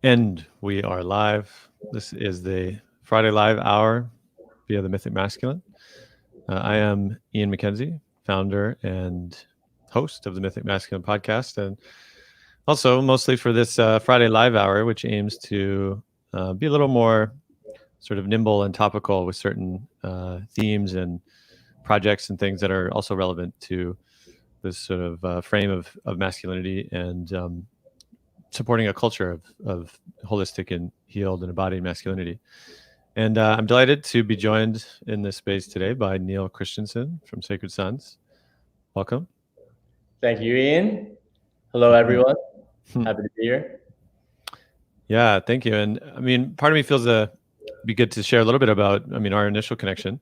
And we are live. This is the Friday Live Hour via the Mythic Masculine. I am Ian McKenzie, founder and host of the Mythic Masculine podcast, and also mostly for this Friday Live Hour, which aims to be a little more sort of nimble and topical with certain themes and projects and things that are also relevant to this sort of frame of masculinity and supporting a culture of holistic and healed and embodied masculinity. And I'm delighted to be joined in this space today by Neil Christiansen from Sacred Sons. Welcome. Thank you, Ian. Hello, everyone. Happy to be here. Yeah, thank you. And I mean, part of me feels be good to share a little bit about, our initial connection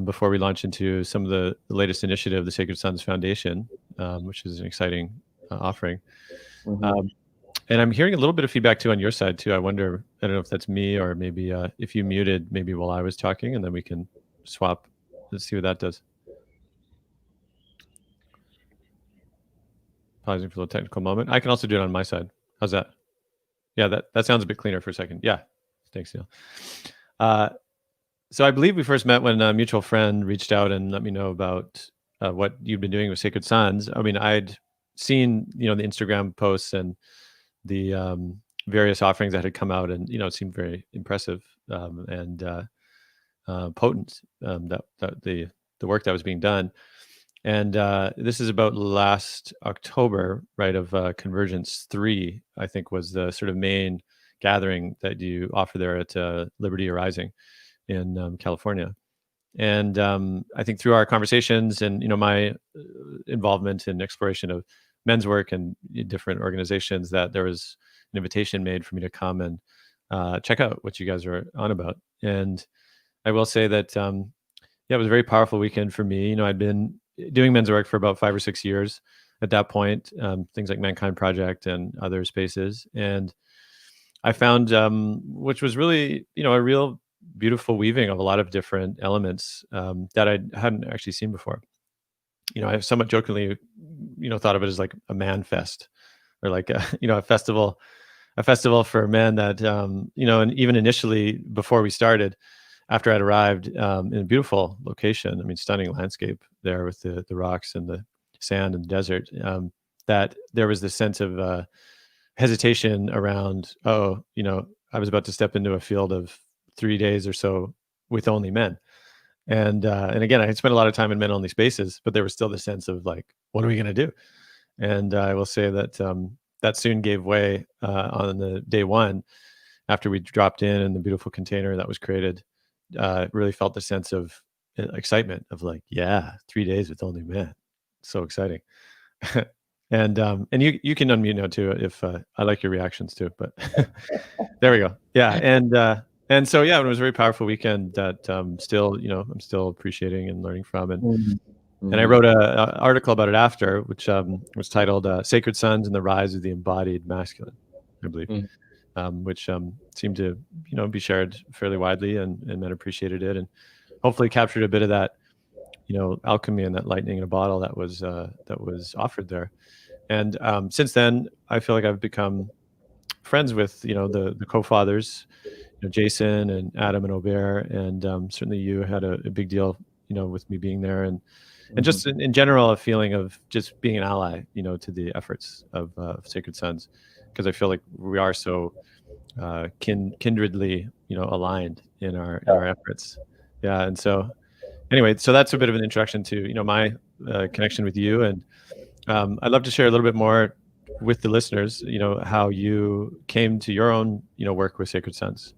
before we launch into some of the latest initiative of the Sacred Sons Foundation, which is an exciting offering. Mm-hmm. And I'm hearing a little bit of feedback too on your side too. I wonder, I don't know if that's me or maybe if you muted maybe while I was talking, and then we can swap. Let's see what that does. Pausing for a little technical moment. I can also do it on my side. How's that? Yeah, that sounds a bit cleaner for a second. Yeah, thanks, Neil. So I believe we first met when a mutual friend reached out and let me know about what you'd been doing with Sacred Sons. I mean, I'd seen, the Instagram posts and the various offerings that had come out, and it seemed very impressive and potent. That the work that was being done, and this is about last October, right? Of Convergence 3, I think, was the sort of main gathering that you offer there at Liberty Arising in California. And I think through our conversations and my involvement in exploration of men's work and different organizations, that there was an invitation made for me to come and check out what you guys are on about. And I will say that it was a very powerful weekend for me. I'd been doing men's work for about 5 or 6 years at that point, things like Mankind Project and other spaces. And I found, which was really, a real beautiful weaving of a lot of different elements that I hadn't actually seen before. I somewhat jokingly, thought of it as like a man fest, or like a festival for men that, and even initially before we started, after I'd arrived in a beautiful location, stunning landscape there with the rocks and the sand and the desert, that there was this sense of hesitation around, I was about to step into a field of 3 days or so with only men. And again, I had spent a lot of time in men-only spaces, but there was still the sense of like, what are we going to do? And I will say that that soon gave way on the day one, after we dropped in the beautiful container that was created. Really felt the sense of excitement of like, yeah, 3 days with only men, so exciting. And you can unmute now too if I like your reactions too. But there we go. Yeah, and so yeah, it was a very powerful weekend that still, I'm still appreciating and learning from. And I wrote an article about it after, which was titled "Sacred Sons and the Rise of the Embodied Masculine," I believe, which seemed to be shared fairly widely, and men appreciated it, and hopefully captured a bit of that alchemy and that lightning in a bottle that was offered there. And since then, I feel like I've become friends with the co-fathers, Jason and Adam and Aubert, and certainly you had a big deal with me being there, and just in general a feeling of just being an ally to the efforts of Sacred Sons, because I feel like we are so kindredly aligned in our efforts. Yeah. And so anyway, so that's a bit of an introduction to my connection with you, and I'd love to share a little bit more with the listeners, how you came to your own work with Sacred Sons.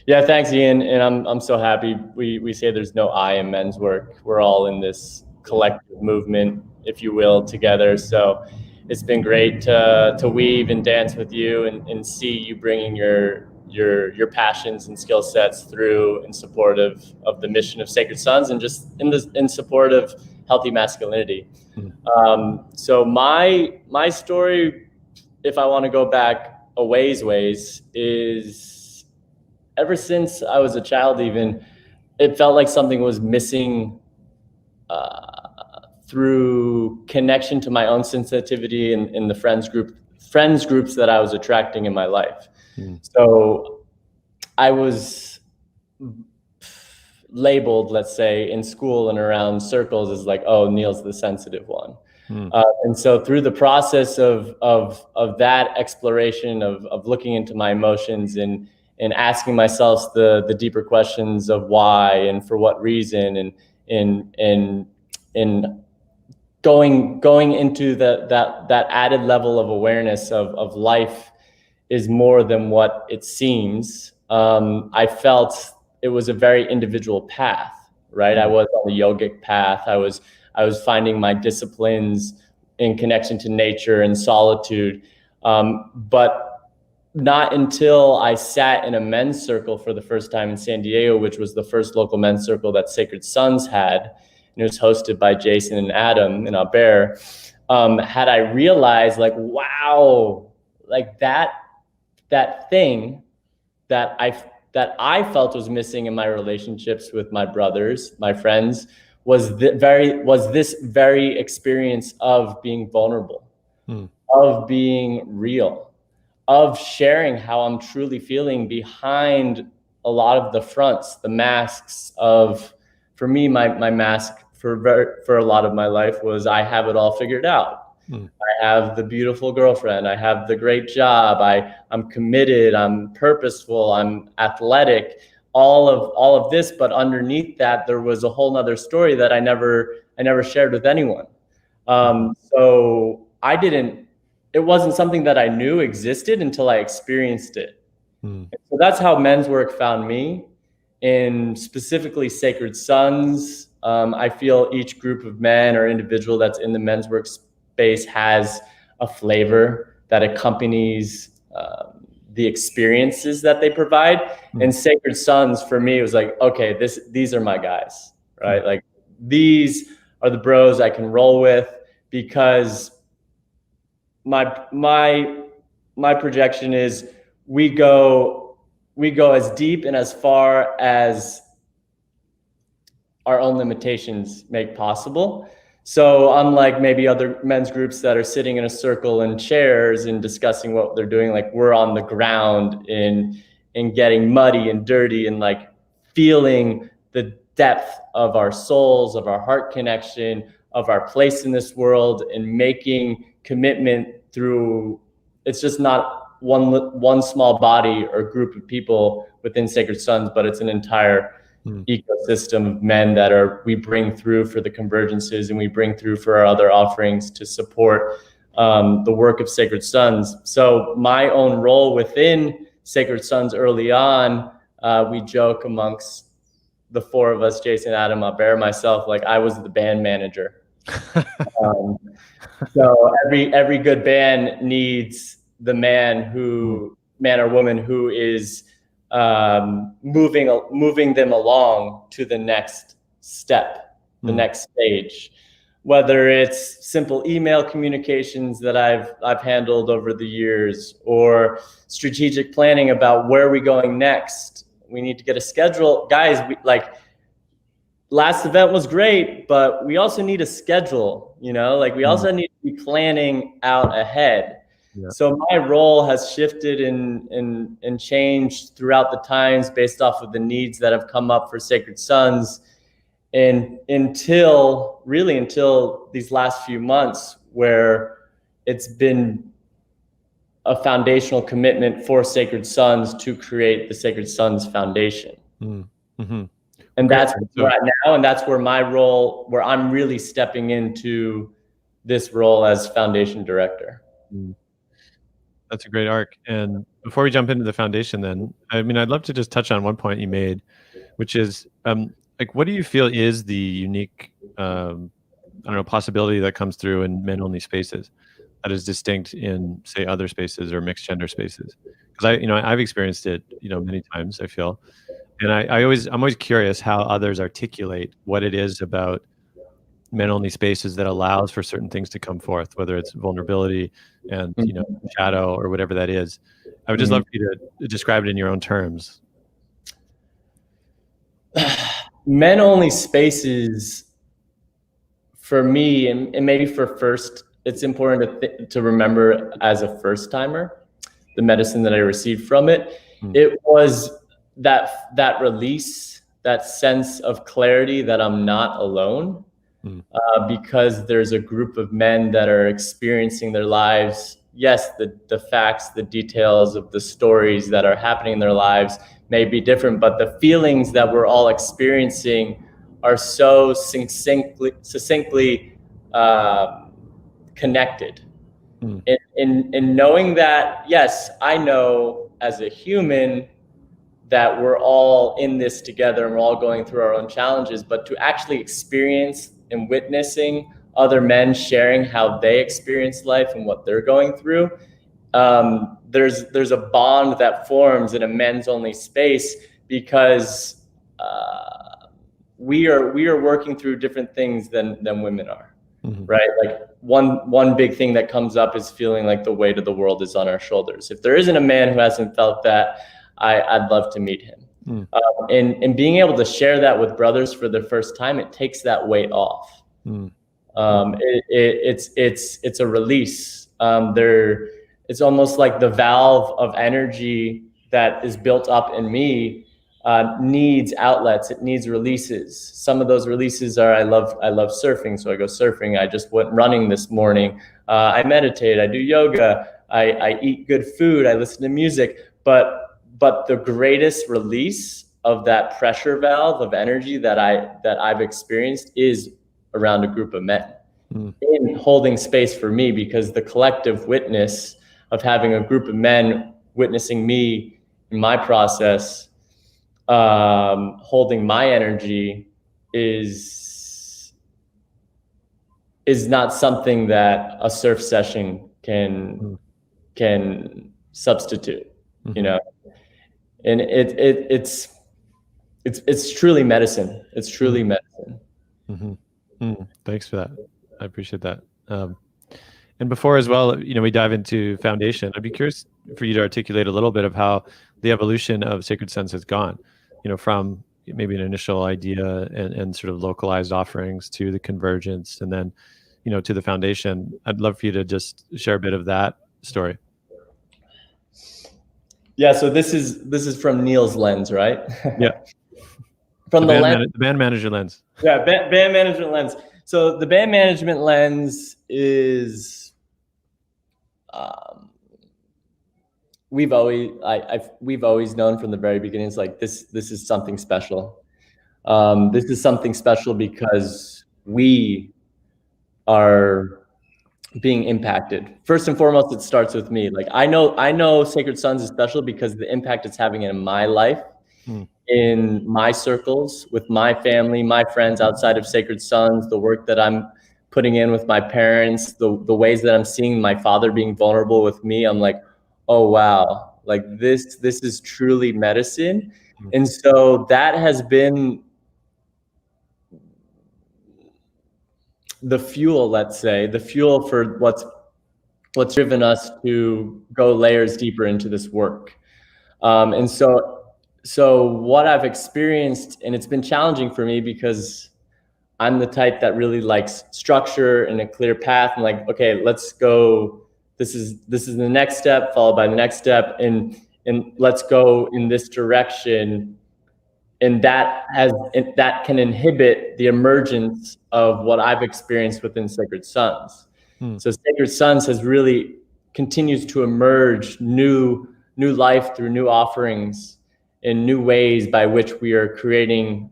Yeah, thanks, Ian. And I'm so happy we say there's no I in men's work. We're all in this collective movement, if you will, together. So it's been great to weave and dance with you and see you bringing your passions and skill sets through in support of the mission of Sacred Sons, and just in support of healthy masculinity. So my story, if I want to go back a ways, is ever since I was a child, even, it felt like something was missing through connection to my own sensitivity and the friends group friends groups that I was attracting in my life. Mm. So I was labeled, let's say, in school and around circles as like, oh, Neil's the sensitive one. Mm. And so through the process of that exploration of looking into my emotions and asking myself the deeper questions of why and for what reason, and going into that added level of awareness of life is more than what it seems. I felt it was a very individual path, right? I was on the yogic path. I was finding my disciplines in connection to nature and solitude. But not until I sat in a men's circle for the first time in San Diego, which was the first local men's circle that Sacred Sons had, and it was hosted by Jason and Adam in Albert, had I realized like, wow, like that thing that I felt was missing in my relationships with my brothers, my friends, was this very experience of being vulnerable, of being real, of sharing how I'm truly feeling behind a lot of the fronts, the masks of, for me, my mask for a lot of my life was I have it all figured out. I have the beautiful girlfriend. I have the great job. I'm committed. I'm purposeful. I'm athletic. All of this, but underneath that, there was a whole nother story that I never shared with anyone. So it wasn't something that I knew existed until I experienced it. So that's how men's work found me, and specifically Sacred Sons. I feel each group of men or individual that's in the men's work space has a flavor that accompanies the experiences that they provide. And Sacred Sons for me was like, okay, these are my guys, right? Like these are the bros I can roll with, because my projection is we go as deep and as far as our own limitations make possible. So unlike maybe other men's groups that are sitting in a circle in chairs and discussing what they're doing, like we're on the ground in getting muddy and dirty and like feeling the depth of our souls, of our heart connection, of our place in this world, and making commitment through, it's just not one small body or group of people within Sacred Sons, but it's an entire ecosystem of men that we bring through for the convergences, and we bring through for our other offerings to support the work of Sacred Sons. So my own role within Sacred Sons early on, we joke amongst the four of us, Jason, Adam, Albert, myself, like I was the band manager. So every good band needs the man or woman who is moving them along to the next step, the next stage. Whether it's simple email communications that I've handled over the years, or strategic planning about where are we going next. We need to get a schedule, guys. Last event was great, but we also need a schedule. We also need to be planning out ahead. Yeah. So my role has shifted and changed throughout the times based off of the needs that have come up for Sacred Sons, and until these last few months, where it's been a foundational commitment for Sacred Sons to create the Sacred Sons Foundation. Mm-hmm. And that's where I'm at now, and that's where my role, where I'm really stepping into this role as foundation director. That's a great arc. And before we jump into the foundation, then, I mean, I'd love to just touch on one point you made, which is what do you feel is the unique, possibility that comes through in men-only spaces that is distinct in, say, other spaces or mixed gender spaces? Because I've experienced it, many times, I feel. And I'm always curious how others articulate what it is about men-only spaces that allows for certain things to come forth, whether it's vulnerability and shadow or whatever that is. I would just love for you to describe it in your own terms. Men-only spaces, for me, and maybe for first it's important to remember as a first timer, the medicine that I received from it, it was that release, that sense of clarity that I'm not alone, because there's a group of men that are experiencing their lives. Yes, the facts, the details of the stories that are happening in their lives may be different, but the feelings that we're all experiencing are so succinctly connected. In knowing that, yes, I know as a human that we're all in this together and we're all going through our own challenges, but to actually experience and witnessing other men sharing how they experience life and what they're going through, there's a bond that forms in a men's only space, because we are working through different things than women are. Right? Like one big thing that comes up is feeling like the weight of the world is on our shoulders. If there isn't a man who hasn't felt that, I'd love to meet him. And being able to share that with brothers for the first time, it takes that weight off. It's a release. It's almost like the valve of energy that is built up in me needs outlets. It needs releases. Some of those releases are, I love surfing, so I go surfing. I just went running this morning. I meditate. I do yoga. I eat good food. I listen to music. But the greatest release of that pressure valve of energy that I've experienced is around a group of men, in holding space for me, because the collective witness of having a group of men witnessing me in my process, holding my energy, is not something that a surf session can substitute. You know, and it's truly medicine. It's truly medicine. Thanks for that. I appreciate that. And before as well, we dive into foundation. I'd be curious for you to articulate a little bit of how the evolution of Sacred Sons has gone, from maybe an initial idea and sort of localized offerings to the convergence, and then, to the foundation. I'd love for you to just share a bit of that story. Yeah. So this is from Neil's lens, right? Yeah. From the band manager lens. Yeah, band management lens. So the band management lens is, we've always known from the very beginning, it's like this is something special. This is something special because we are being impacted. First and foremost, it starts with me. Like I know Sacred Sons is special because the impact it's having in my life, in my circles, with my family, my friends outside of Sacred Sons, the work that I'm putting in with my parents, the ways that I'm seeing my father being vulnerable with me. I'm like, oh wow, like this is truly medicine. And so that has been the fuel, let's say, the fuel for what's driven us to go layers deeper into this work. And so what I've experienced, and it's been challenging for me because I'm the type that really likes structure and a clear path, and like, okay, let's go. This is the next step, followed by the next step, and let's go in this direction. And that can inhibit the emergence of what I've experienced within Sacred Sons. So Sacred Sons has really continues to emerge new life through new offerings in new ways by which we are creating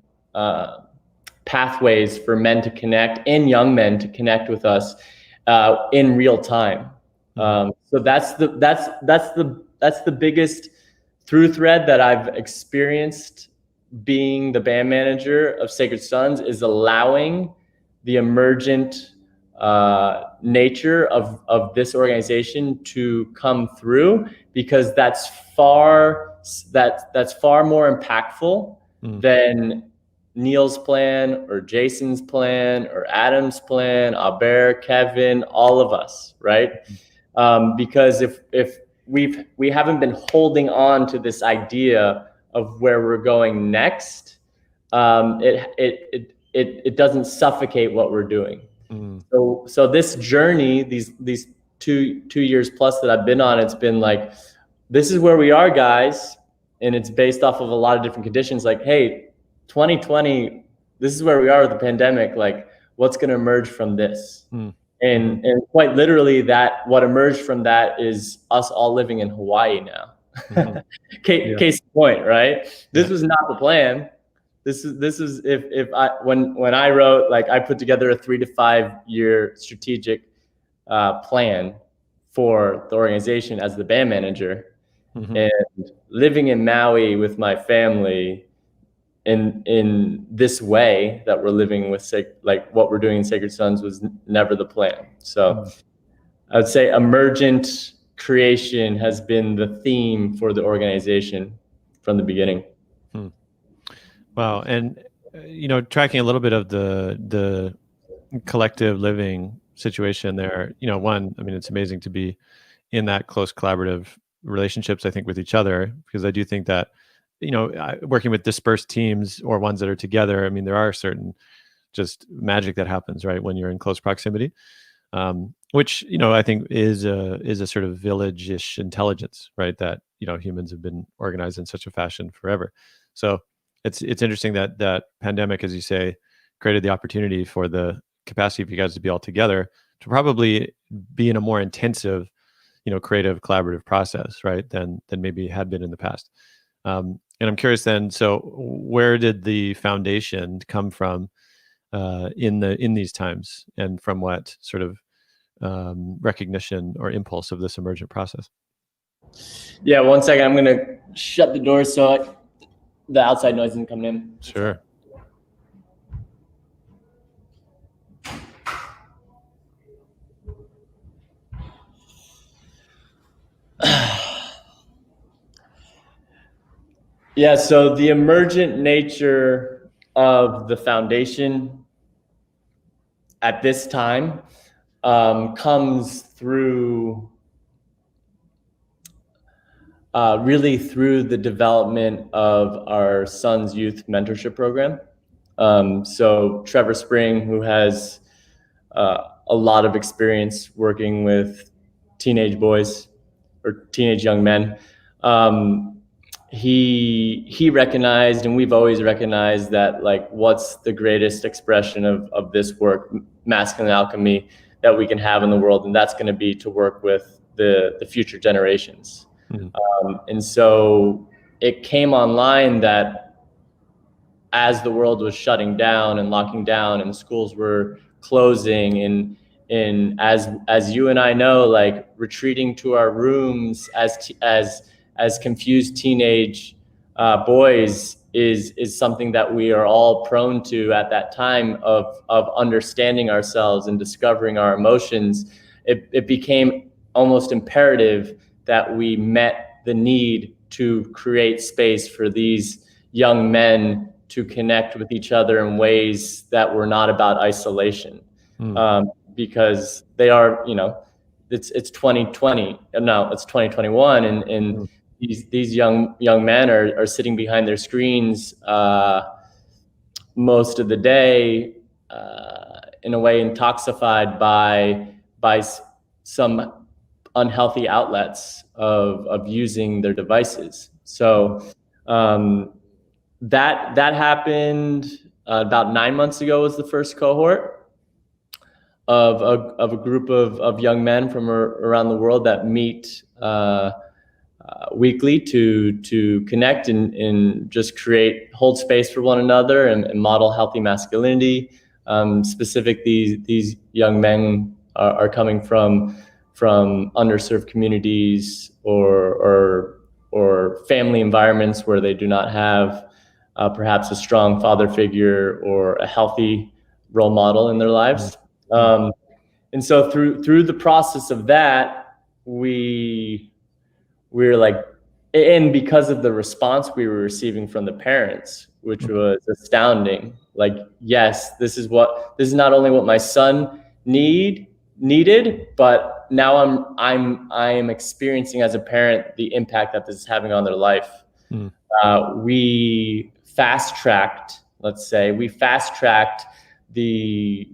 pathways for men to connect and young men to connect with us in real time. So that's the biggest through thread that I've experienced being the band manager of Sacred Sons, is allowing the emergent nature of this organization to come through, because that's far more impactful than Neil's plan or Jason's plan or Adam's plan, Albert, Kevin, all of us, right? Because if we haven't been holding on to this idea of where we're going next, it doesn't suffocate what we're doing. Mm. So this journey, these two years plus that I've been on, it's been like, this is where we are, guys. And it's based off of a lot of different conditions. Like, hey, 2020, this is where we are with the pandemic. Like, what's going to emerge from this? Mm. And quite literally, that what emerged from that is us all living in Hawaii now. Mm-hmm. Case in point, right? This Yeah. was not the plan. This is if I when I wrote, like, I put together a 3 to 5 year strategic plan for the organization as the band manager, Mm-hmm. and living in Maui with my family in this way that we're living with, like what we're doing in Sacred Sons, was never the plan. So I would say emergent creation has been the theme for the organization from the beginning. Wow. And tracking a little bit of the collective living situation there, one, I mean, it's amazing to be in that close collaborative relationships, I think, with each other, because I do think that, working with dispersed teams or ones that are together, I mean, there are certain just magic that happens, right, when you're in close proximity, which, I think is a sort of village-ish intelligence, right, that, humans have been organized in such a fashion forever. So it's interesting that pandemic, as you say, created the opportunity for the capacity for you guys to be all together, to probably be in a more intensive, creative collaborative process, right, than maybe had been in the past. And I'm curious then, so where did the foundation come from in these times, and from what sort of recognition or impulse of this emergent process? Yeah, 1 second. I'm gonna shut the door so the outside noise isn't coming in. Sure. Yeah, so the emergent nature of the foundation at this time comes through really through the development of our son's youth mentorship program. So Trevor Spring, who has a lot of experience working with teenage boys or teenage young men, he recognized, and we've always recognized, that, like, what's the greatest expression of this work, masculine alchemy, that we can have in the world, and that's going to be to work with the future generations. And so it came online that as the world was shutting down and locking down and schools were closing, and as you and I know, like, retreating to our rooms as confused teenage boys is something that we are all prone to at that time of understanding ourselves and discovering our emotions. It became almost imperative that we met the need to create space for these young men to connect with each other in ways that were not about isolation. Because they are, it's 2020, no, it's 2021, and these young men are sitting behind their screens most of the day, in a way intoxicated by some unhealthy outlets of using their devices. So that happened about 9 months ago. Was the first cohort of a group of young men from around the world that meet weekly to connect and just hold space for one another and model healthy masculinity. These young men are coming from underserved communities or family environments where they do not have perhaps a strong father figure or a healthy role model in their lives. And so through the process of that, we're like, and because of the response we were receiving from the parents, which was astounding. Like, yes, this is not only what my son needed, but now I am experiencing as a parent the impact that this is having on their life. We fast tracked the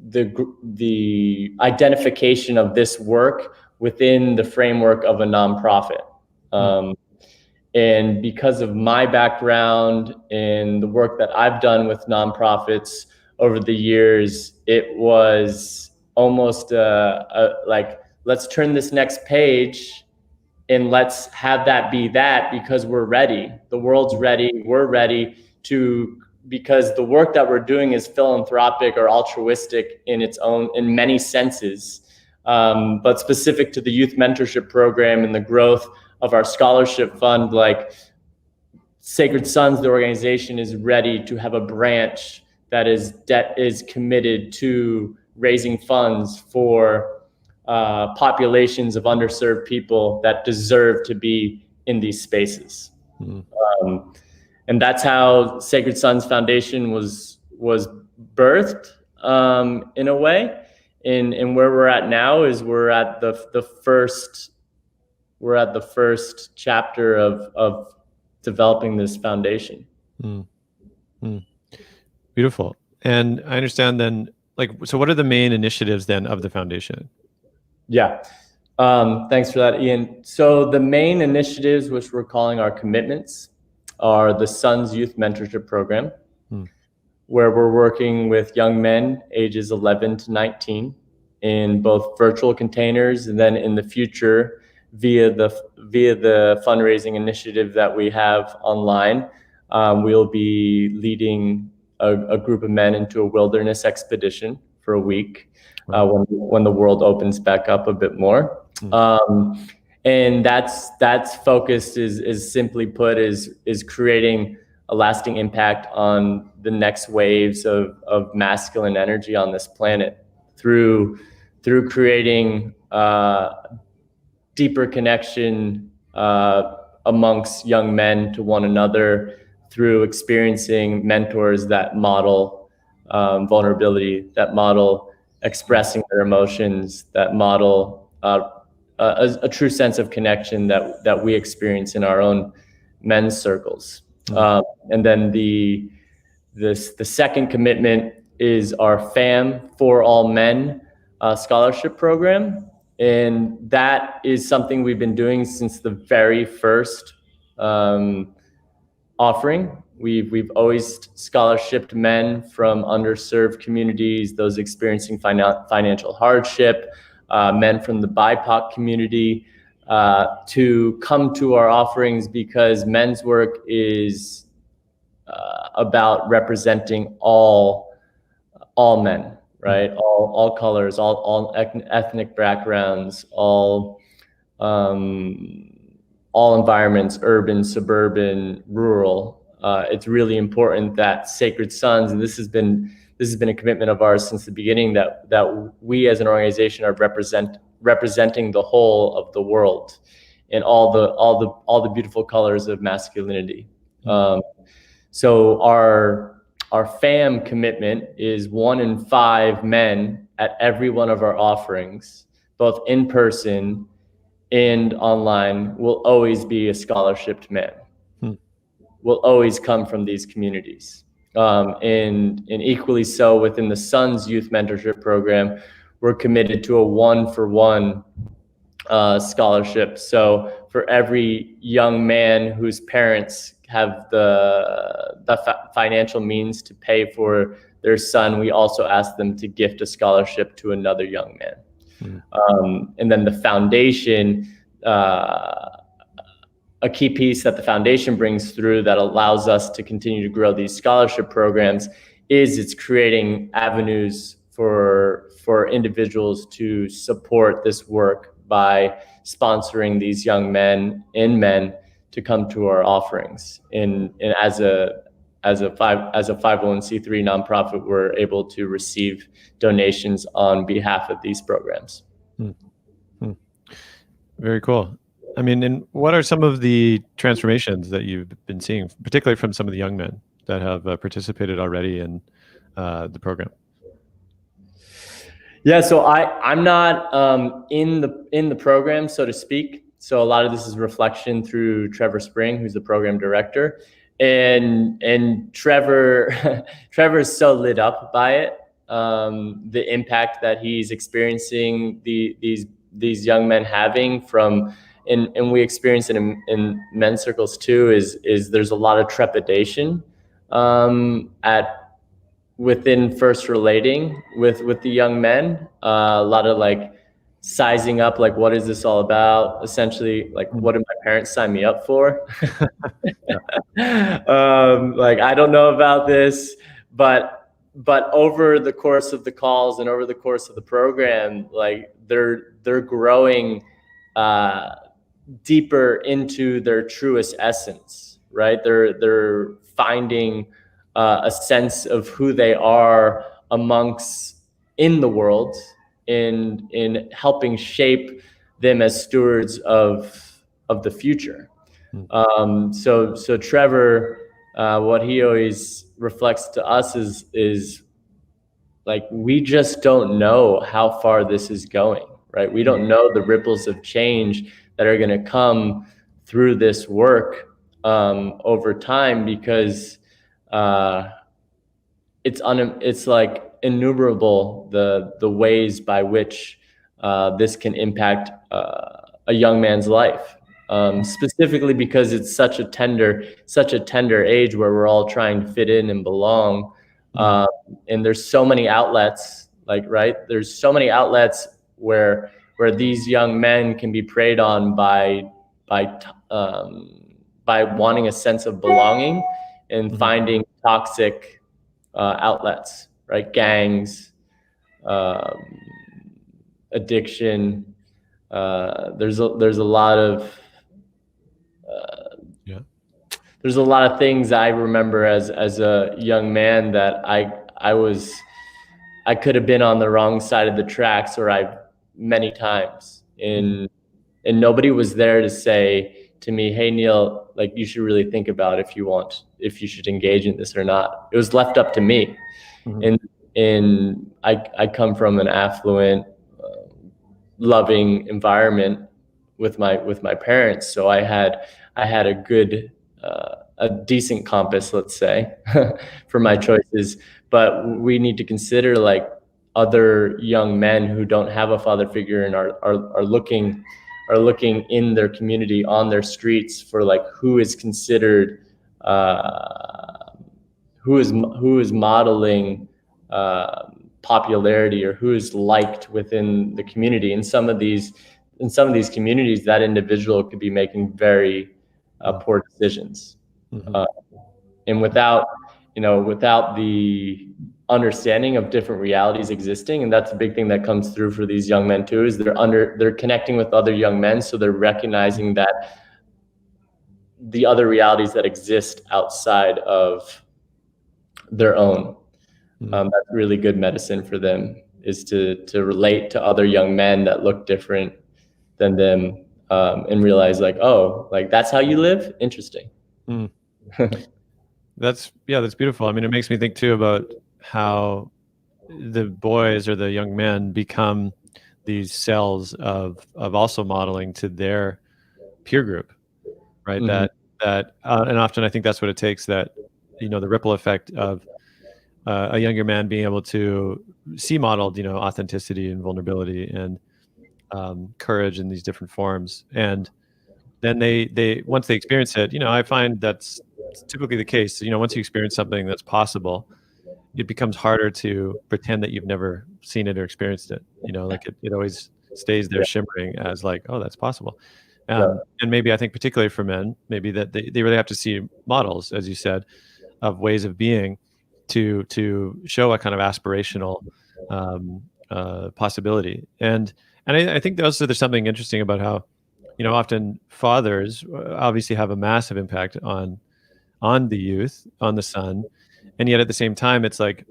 the identification of this work within the framework of a nonprofit. And because of my background and the work that I've done with nonprofits over the years, it was almost like, let's turn this next page and let's have that be that, because we're ready. The world's ready. We're ready because the work that we're doing is philanthropic or altruistic in many senses. But specific to the youth mentorship program and the growth of our scholarship fund, like Sacred Sons, the organization, is ready to have a branch that is committed to raising funds for populations of underserved people that deserve to be in these spaces. And that's how Sacred Sons Foundation was birthed, in a way. And where we're at now is we're at the first chapter of developing this foundation. Beautiful. And I understand then, so what are the main initiatives then of the foundation? Yeah. Thanks for that, Ian. So the main initiatives, which we're calling our commitments, are the Sons Youth Mentorship Program, where we're working with young men ages 11 to 19 in both virtual containers, and then in the future via the fundraising initiative that we have online, we'll be leading a group of men into a wilderness expedition for a week when the world opens back up a bit more. And that's focused is simply put is creating a lasting impact on the next waves of masculine energy on this planet through creating deeper connection amongst young men to one another, through experiencing mentors that model vulnerability, that model expressing their emotions, that model a true sense of connection that we experience in our own men's circles. And then the second commitment is our FAM, For All Men scholarship program. And that is something we've been doing since the very first offering. We've always scholarshiped men from underserved communities, those experiencing financial hardship, men from the BIPOC community, to come to our offerings, because men's work is about representing all men, right? All colors, all ethnic backgrounds, all environments, urban, suburban, rural. It's really important that Sacred Sons, and this has been a commitment of ours since the beginning, that we as an organization are representing the whole of the world and all the beautiful colors of masculinity. So our FAM commitment is 1 in 5 men at every one of our offerings, both in person and online, will always be a scholarshiped man. Will always come from these communities. And equally so within the Sons Youth Mentorship Program, we're committed to a 1-for-1 scholarship. So for every young man whose parents have the financial means to pay for their son, we also ask them to gift a scholarship to another young man. And then the foundation, a key piece that the foundation brings through that allows us to continue to grow these scholarship programs is it's creating avenues for individuals to support this work by sponsoring these young men and men to come to our offerings. And as a 501c3 nonprofit, we're able to receive donations on behalf of these programs. Very cool. I mean, and what are some of the transformations that you've been seeing, particularly from some of the young men that have participated already in the program? Yeah, so I'm not in the program, so to speak. So a lot of this is reflection through Trevor Spring, who's the program director, and Trevor is so lit up by it. the impact that he's experiencing these young men having from, and we experience it in men's circles too, is there's a lot of trepidation at within first relating with the young men, a lot of like sizing up, like, what is this all about? Essentially, like, what did my parents sign me up for? Like, I don't know about this, but over the course of the calls and over the course of the program, like, they're growing deeper into their truest essence, right? They're finding a sense of who they are amongst in the world, in helping shape them as stewards of the future. So Trevor, what he always reflects to us is like, we just don't know how far this is going, right? We don't know the ripples of change that are going to come through this work over time, because it's like innumerable the ways by which this can impact a young man's life, specifically because it's such a tender age where we're all trying to fit in and belong. And there's so many outlets, like, right? There's so many outlets where these young men can be preyed on by wanting a sense of belonging and finding toxic outlets, right? Gangs, addiction. There's a lot of there's a lot of things I remember as a young man that I could have been on the wrong side of the tracks, or many times, and nobody was there to say to me, "Hey, Neil, like, you should really think about if you should engage in this or not." It was left up to me. And I come from an affluent, loving environment with my parents, so I had a good, a decent compass, let's say, for my choices. But we need to consider, like, other young men who don't have a father figure and are looking in their community, on their streets, for, like, who is considered, who is modeling popularity, or who is liked within the community. In some of these communities, that individual could be making very poor decisions, and without the understanding of different realities existing. And that's a big thing that comes through for these young men too, is they're connecting with other young men, so they're recognizing that the other realities that exist outside of their own. That's really good medicine for them, is to relate to other young men that look different than them, and realize, like, oh, like, that's how you live? Interesting. That's beautiful. I mean, it makes me think too about how the boys or the young men become these cells of also modeling to their peer group, right? That and often I think that's what it takes, that, the ripple effect of a younger man being able to see modeled, authenticity and vulnerability and courage in these different forms. And then they once they experience it, I find that's typically the case. Once you experience something that's possible, it becomes harder to pretend that you've never seen it or experienced it. Like, it always stays there shimmering as, like, oh, that's possible. And maybe, I think, particularly for men, maybe that they really have to see models, as you said, of ways of being to show a kind of aspirational possibility. And I think also there's something interesting about how, often fathers obviously have a massive impact on the youth, on the son, and yet at the same time, it's like,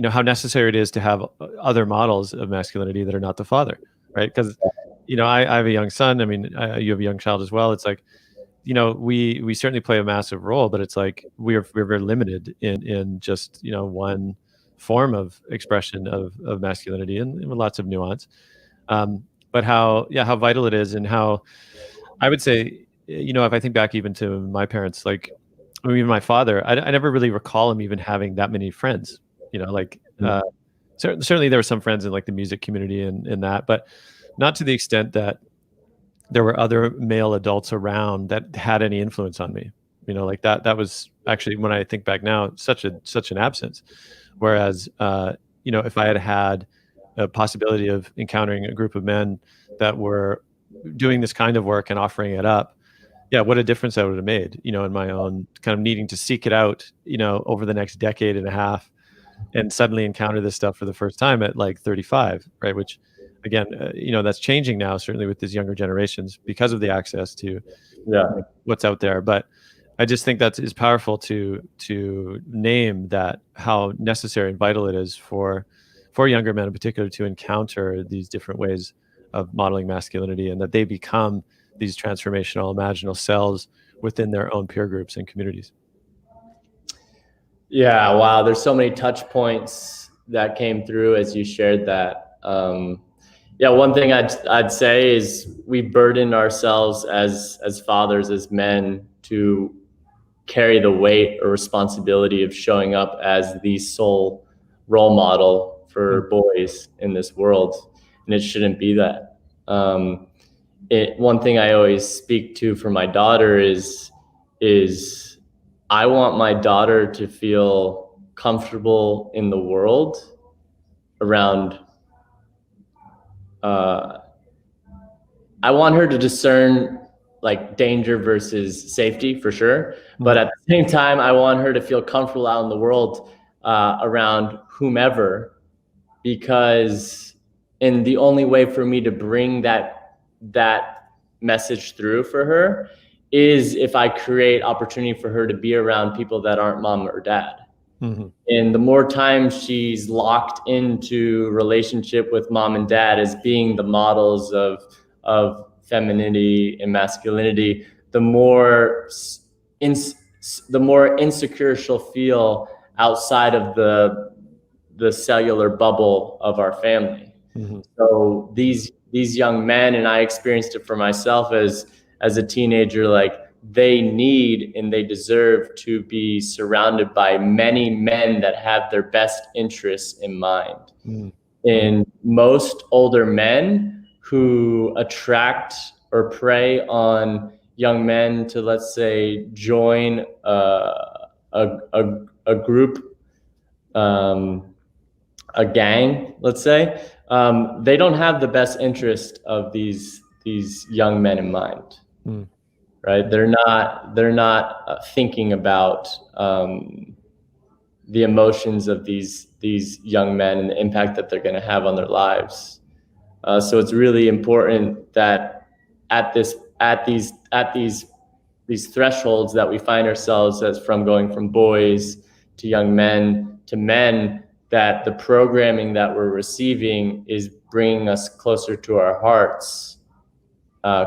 how necessary it is to have other models of masculinity that are not the father, right? Because, I have a young son. I mean, you have a young child as well. It's like, we certainly play a massive role, but it's like we're very limited in just, one form of expression of masculinity, and with lots of nuance. But how vital it is, and how I would say, if I think back even to my parents, like, even my father, I never really recall him even having that many friends, like, certainly there were some friends in like the music community and in that, but not to the extent that there were other male adults around that had any influence on me. Like that was actually, when I think back now, such an absence. Whereas, if I had had a possibility of encountering a group of men that were doing this kind of work and offering it up, yeah, what a difference that would have made, in my own kind of needing to seek it out, over the next decade and a half, and suddenly encounter this stuff for the first time at like 35, right? Which, again, that's changing now, certainly with these younger generations because of the access to what's out there. But I just think that is powerful to name that, how necessary and vital it is for younger men in particular to encounter these different ways of modeling masculinity, and that they become these transformational, imaginal selves within their own peer groups and communities. Yeah, wow. There's so many touch points that came through as you shared that. Yeah, one thing I'd say is we burden ourselves as fathers, as men, to carry the weight or responsibility of showing up as the sole role model for boys in this world, and it shouldn't be that. One thing I always speak to for my daughter is I want my daughter to feel comfortable in the world around. I want her to discern like danger versus safety for sure. But at the same time, I want her to feel comfortable out in the world around whomever, because the only way for me to bring that message through for her is if I create opportunity for her to be around people that aren't mom or dad. Mm-hmm. And the more time she's locked into relationship with mom and dad as being the models of femininity and masculinity, the more insecure she'll feel outside of the cellular bubble of our family. Mm-hmm. So these young men, and I experienced it for myself as a teenager, like they need and they deserve to be surrounded by many men that have their best interests in mind. Mm. And most older men who attract or prey on young men to, let's say, join a group, a gang, let's say, they don't have the best interest of these young men in mind. Mm. Right? They're not thinking about the emotions of these young men and the impact that they're going to have on their lives. So it's really important that at these thresholds that we find ourselves as, from going from boys to young men to men, that the programming that we're receiving is bringing us closer to our hearts,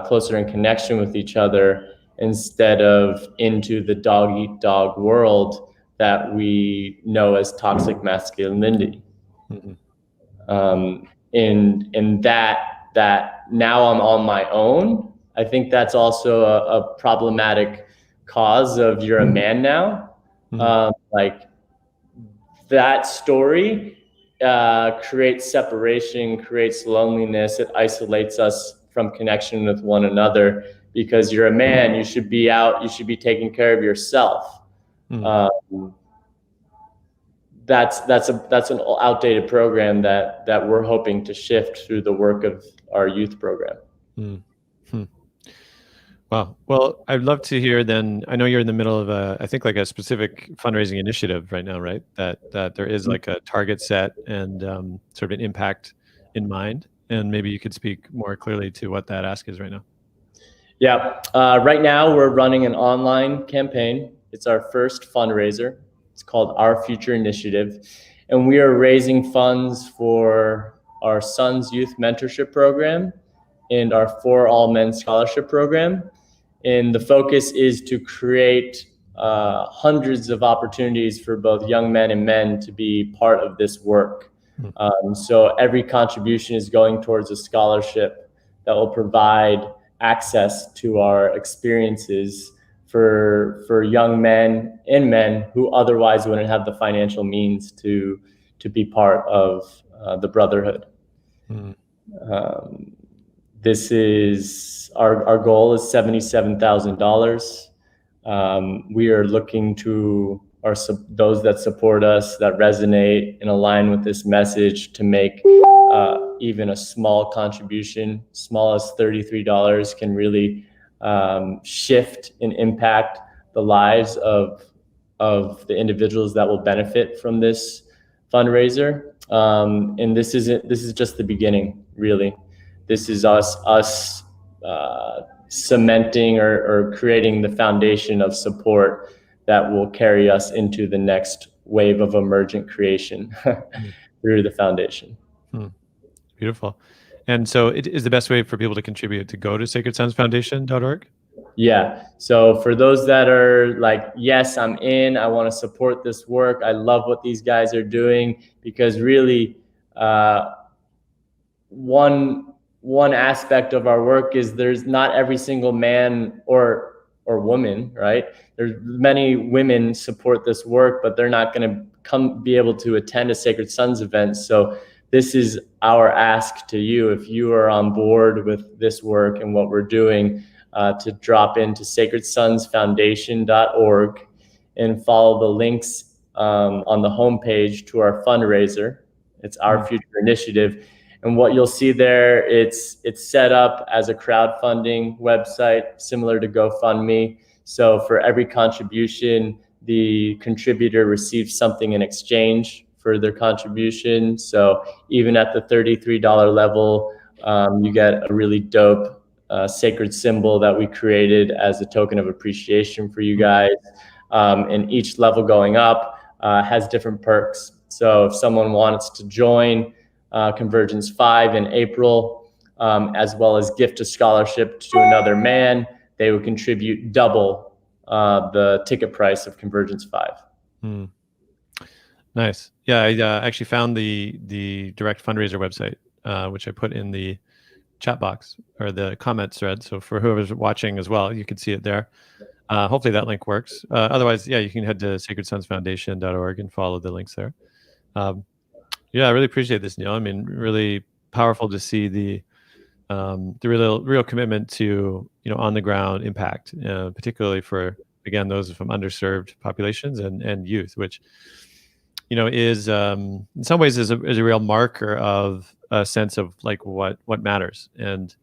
closer in connection with each other, instead of into the dog-eat-dog world that we know as toxic masculinity. Mm-hmm. And that now I'm on my own, I think that's also a problematic cause of you're a man now. Mm-hmm. Like that story creates separation, creates loneliness. It isolates us from connection with one another, because you're a man, you should be out, you should be taking care of yourself. Mm. That's an outdated program that we're hoping to shift through the work of our youth program. Mm. Wow. Well, I'd love to hear then. I know you're in the middle of I think like a specific fundraising initiative right now, right? That there is like a target set and sort of an impact in mind. And maybe you could speak more clearly to what that ask is right now. Yeah. Right now we're running an online campaign. It's our first fundraiser. It's called Our Future Initiative. And we are raising funds for our Sons Youth Mentorship Program and our For All Men Scholarship Program. And the focus is to create hundreds of opportunities for both young men and men to be part of this work. So every contribution is going towards a scholarship that will provide access to our experiences for young men and men who otherwise wouldn't have the financial means to be part of the brotherhood. Mm. This is our goal is $77,000. We are looking to those that support us, that resonate and align with this message, to make even a small contribution, small as $33, can really shift and impact the lives of the individuals that will benefit from this fundraiser. And this is just the beginning, really. This is us cementing or creating the foundation of support that will carry us into the next wave of emergent creation through the foundation. Beautiful. And so it is the best way for people to contribute to go to sacredsonsfoundation.org? Yeah. So for those that are like, yes, I'm in, I want to support this work, I love what these guys are doing, because really one aspect of our work is there's not every single man or woman, right? There's many women support this work, but they're not going to be able to attend a Sacred Sons event. So this is our ask to you, if you are on board with this work and what we're doing, to drop into sacredsonsfoundation.org and follow the links on the homepage to our fundraiser. It's Our Future Initiative. And what you'll see there, it's set up as a crowdfunding website, similar to GoFundMe. So for every contribution, the contributor receives something in exchange for their contribution. So even at the $33 level, you get a really dope sacred symbol that we created as a token of appreciation for you guys. And each level going up has different perks. So if someone wants to join Convergence 5 in April, as well as gift a scholarship to another man, they would contribute double the ticket price of Convergence 5. Nice. Yeah, I actually found the direct fundraiser website, which I put in the chat box or the comments thread. So for whoever's watching as well, you can see it there. Hopefully that link works. Otherwise, yeah, you can head to sacredsonsfoundation.org and follow the links there. Yeah, I really appreciate this, Neil. I mean, really powerful to see the real commitment to, on the ground impact, particularly for, again, those from underserved populations and youth, which, is in some ways is a real marker of a sense of like what matters. And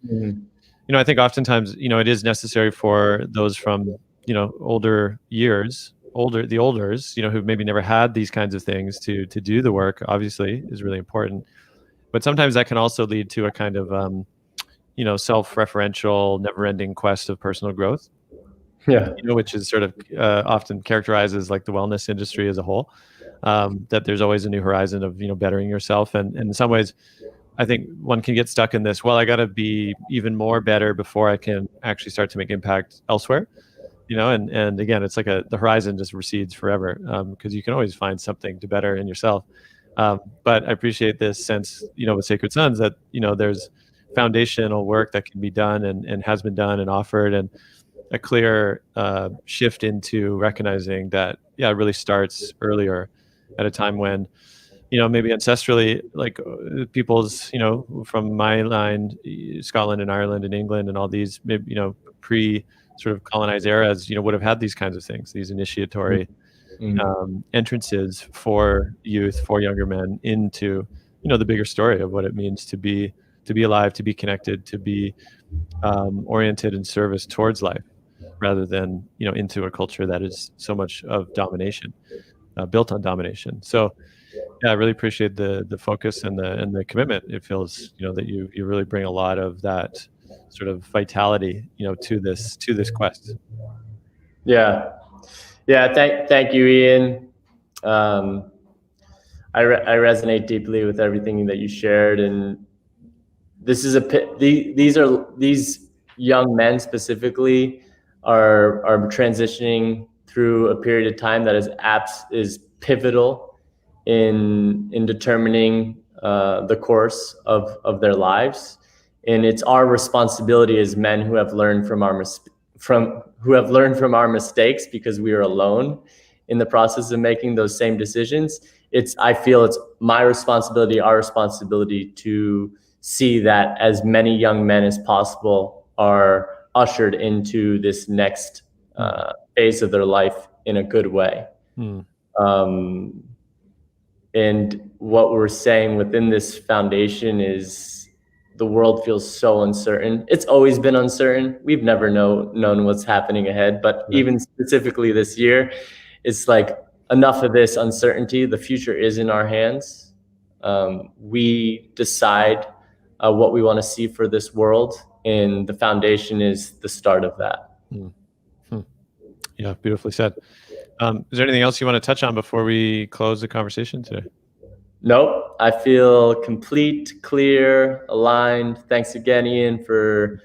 I think oftentimes, it is necessary for those from older years, the olders, who've maybe never had these kinds of things to do the work, obviously is really important. But sometimes that can also lead to a kind of self-referential, never-ending quest of personal growth. Yeah. Which is sort of often characterized as like the wellness industry as a whole. That there's always a new horizon of bettering yourself, and in some ways, I think one can get stuck in this. Well, I got to be even more better before I can actually start to make impact elsewhere. And again, it's like the horizon just recedes forever, because you can always find something to better in yourself. But I appreciate this sense, with Sacred Sons, that there's foundational work that can be done and has been done and offered, and a clear shift into recognizing that, it really starts earlier, at a time when, maybe ancestrally, like peoples, from my line, Scotland and Ireland and England and all these, maybe, pre sort of colonized eras, would have had these kinds of things, these initiatory entrances for youth, for younger men into, the bigger story of what it means to be alive, to be connected, to be oriented in service towards life, rather than, into a culture that is so much of domination, built on domination. So yeah, I really appreciate the focus and the commitment. It feels, that you really bring a lot of that sort of vitality, to this quest. Yeah. Thank you, Ian. I resonate deeply with everything that you shared, and this is these young men specifically are transitioning through a period of time that is pivotal in determining the course of their lives. And it's our responsibility as men who have learned from our mistakes, because we are alone in the process of making those same decisions. I feel it's my responsibility, our responsibility to see that as many young men as possible are ushered into this next phase of their life in a good way. And what we're saying within this foundation is the world feels so uncertain. It's always been uncertain. We've never known what's happening ahead, but even specifically this year, it's like enough of this uncertainty. The future is in our hands. We decide what we want to see for this world, and the foundation is the start of that. Yeah, beautifully said. Is there anything else you want to touch on before we close the conversation today? Nope. I feel complete, clear, aligned. Thanks again, Ian, for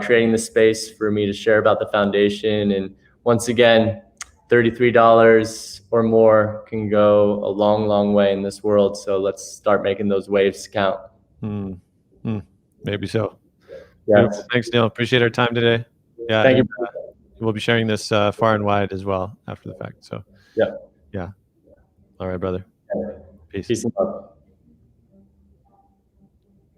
creating the space for me to share about the foundation. And once again, $33 or more can go a long, long way in this world. So let's start making those waves count. Maybe so. Yes. Thanks, Neil. Appreciate our time today. Yeah. Thank you. We'll be sharing this far and wide as well after the fact. So yeah. All right, brother. Peace and love.